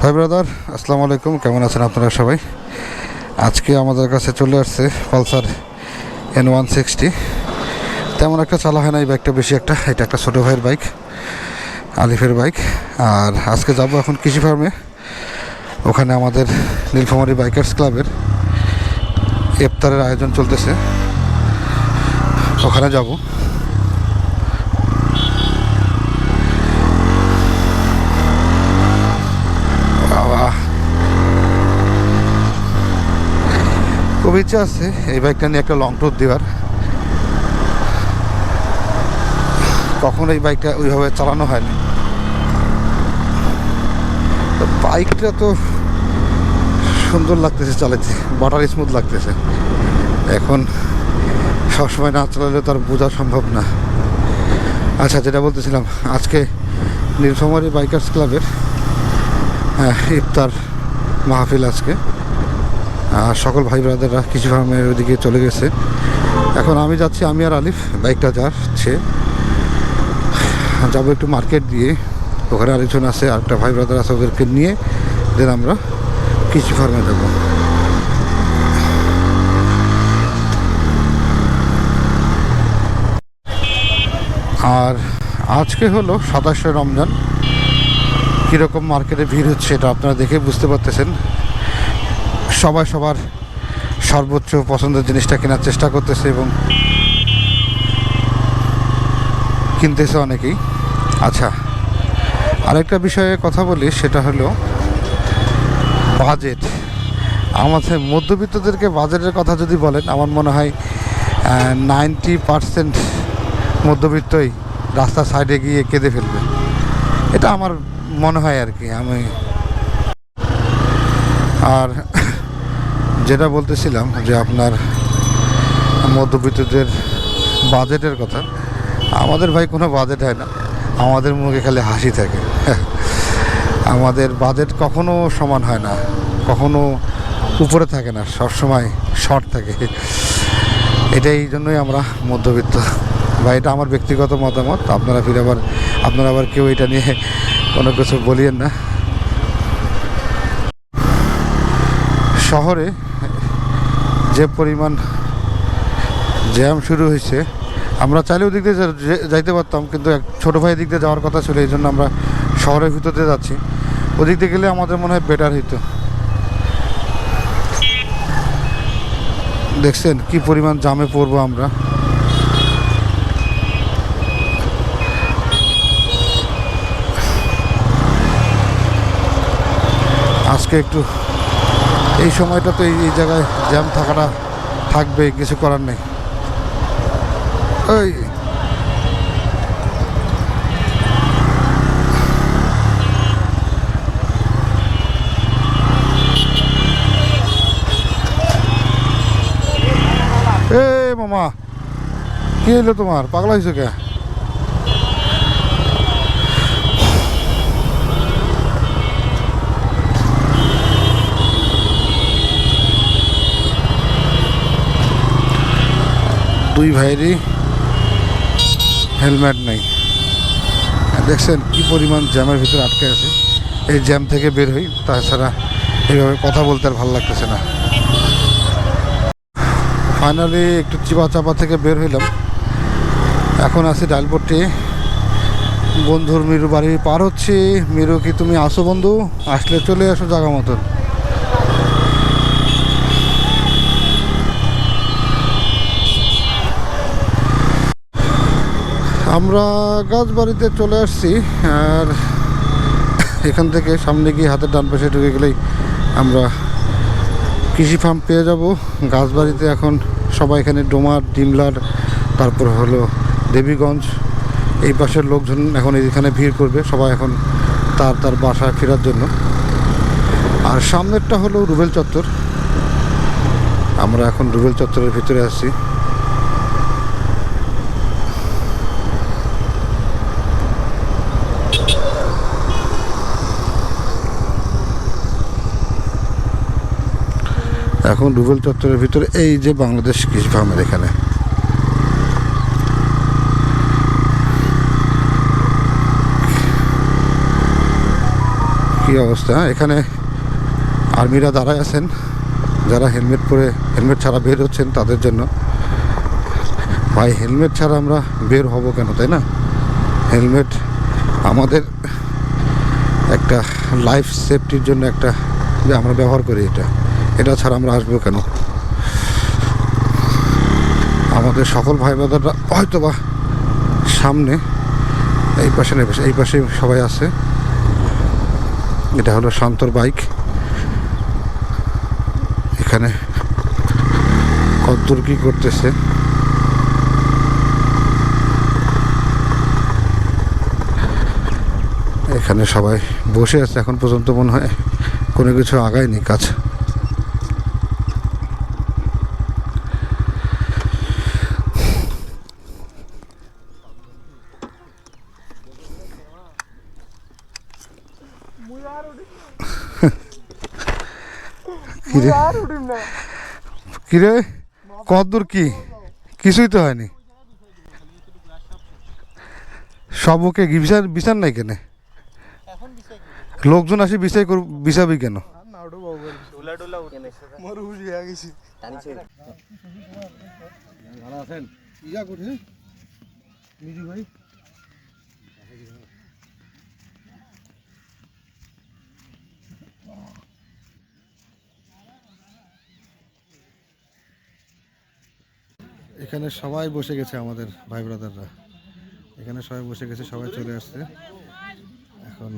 ভাই ব্রাদার, আসসালামু আলাইকুম। কেমন আছেন আপনারা সবাই? আজকে আমাদের কাছে চলে আসছে পালসার N160। তেমন একটা চালা হয় না এই বাইকটা, বেশি একটা। এটা একটা ছোটো ভাইয়ের বাইক, আলিফের বাইক। আর আজকে যাব এখন কৃষি ফার্মে। ওখানে আমাদের নীলফামারী বাইকার্স ক্লাবের ইফতারের আয়োজন চলতেছে, ওখানে যাব। খুব ইচ্ছা আছে এই বাইকটা নিয়ে একটা লং ট্যুর দেওয়ার। কখনো এই বাইকটা ওইভাবে চালানো হয়নি। বাইকটা তো সুন্দর লাগতেছে চালাতে, বাটার স্মুথ লাগতেছে। এখন সবসময় না চালালে তো আর বোঝা সম্ভব না। আচ্ছা, যেটা বলতেছিলাম, আজকে নীলফামারী বাইকার্স ক্লাবের ইফতার মাহফিল আজকে। সকল ভাই ব্রাদাররা কৃষি ফার্মের ওইদিকে চলে গেছে। এখন আমি যাচ্ছি, আমি আর আলিফ। বাইকটা যাচ্ছে, যাবো একটু মার্কেট দিয়ে। ওখানে আরেকজন আছে, আরেকটা ভাই ব্রাদার আছে, ওদেরকে নিয়ে দেন আমরা কৃষি ফার্মে যাবো। আর আজকে হলো 27শে রমজান। কীরকম মার্কেটে ভিড় হচ্ছে এটা আপনারা দেখে বুঝতে পারতেছেন। সবাই সবার সর্বোচ্চ পছন্দের জিনিসটা কেনার চেষ্টা করতেছে এবং কিনতেছে অনেকেই। আচ্ছা, আরেকটা বিষয়ে কথা বলি, সেটা হলো বাজেট। আমাদের মধ্যবিত্তদেরকে বাজেটের কথা যদি বলেন, আমার মনে হয় 90% মধ্যবিত্তই রাস্তার সাইডে গিয়ে কেঁদে ফেলবে। এটা আমার মনে হয় আর কি। আর যেটা বলতেছিলাম যে আপনার মধ্যবিত্তদের বাজেটের কথা, আমাদের ভাই কোনো বাজেট হয় না, আমাদের মুখে খালি হাসি থাকে। আমাদের বাজেট কখনো সমান হয় না, কখনো উপরে থাকে না, সবসময় শর্ট থাকে। এটাই জন্যই আমরা মধ্যবিত্ত। বা এটা আমার ব্যক্তিগত মতামত। আপনারা আবার কেউ এটা নিয়ে কোনো কিছু বলিয়েন না। শহরে যে পরিমাণ জ্যাম শুরু হয়েছে, আমরা চাইলেও দিক দিয়ে যাইতে পারতাম, কিন্তু এক ছোটো ভাই দিক দিয়ে যাওয়ার কথা ছিল, এই জন্য আমরা শহরের ভিতর দিয়ে যাচ্ছি। ওদিক দিয়ে গেলে আমাদের মনে হয় বেটার হইতো। দেখছেন কি পরিমাণ জামে পড়বো আমরা। আজকে একটু এই সময়টা তো এই জায়গায় জ্যাম থাকাটা থাকবে, কিছু করার নেই। ওই এ মামা, কি হলো তোমার? পাগলা হয়েছো কে? দুই ভাইয়েরই হেলমেট নেই। দেখছেন কি পরিমাণ জ্যামের ভিতরে আটকে আছে। এই জ্যাম থেকে বের হই, তাছাড়া এইভাবে কথা বলতে আর ভালো লাগতেছে না। ফাইনালি একটু চিপা থেকে বের হইলাম। এখন আছি ডাইলপট্টি, বন্ধুর মিরু বাড়ি পার হচ্ছি। মিরু, কি তুমি আসো বন্ধু? আসলে চলে আসো জায়গা মতন। আমরা গাছবাড়িতে চলে আসছি। আর এখান থেকে সামনে গিয়ে হাতের ডান পাশে ঢুকে গেলেই আমরা কৃষি ফার্ম পেয়ে যাব। গাছবাড়িতে এখন সবাই, এখানে ডোমার, ডিমলার, তারপর হলো দেবীগঞ্জ, এই পাশের লোকজন এখন এখানে ভিড় করবে। সবাই এখন তার বাসায় ফেরার জন্য। আর সামনেরটা হলো রুবেল চত্বর। আমরা এখন রুবেল চত্বরের ভিতরে আছি। এখন রুবেল চত্বরের ভিতরে এই যে বাংলাদেশ কৃষি ফার্মের এখানে কি অবস্থা। এখানে আর্মিরা দাঁড়ায় আছেন, যারা হেলমেট ছাড়া বের হচ্ছেন তাদের জন্য। ভাই হেলমেট ছাড়া আমরা বের হব কেন, তাই না? হেলমেট আমাদের একটা লাইফ সেফটির জন্য একটা যে আমরা ব্যবহার করি, এটা ছাড়া আমরা আসবো কেন? আমাদের সকল ভাই ব্রাদাররা হয়তো বা সামনে এই পাশে নেবে, এই পাশে সবাই আছে। এটা হলো শান্তর বাইক। এখানে কদ্দূর কি করতেছে। এখানে সবাই বসে আছে, এখন পর্যন্ত মনে হয় কোনো কিছু আগায়নি কাজ। কিরে কদ্দূর কি? কিছুই তো হয়নি। সবকে বিচার বিচার নাই কেন? লোকজন আসি বিচাবি কেন? এখানে সবাই বসে গেছে, আমাদের ভাই ব্রাদাররা এখানে সবাই বসে গেছে, সবাই চলে আসছে এখন।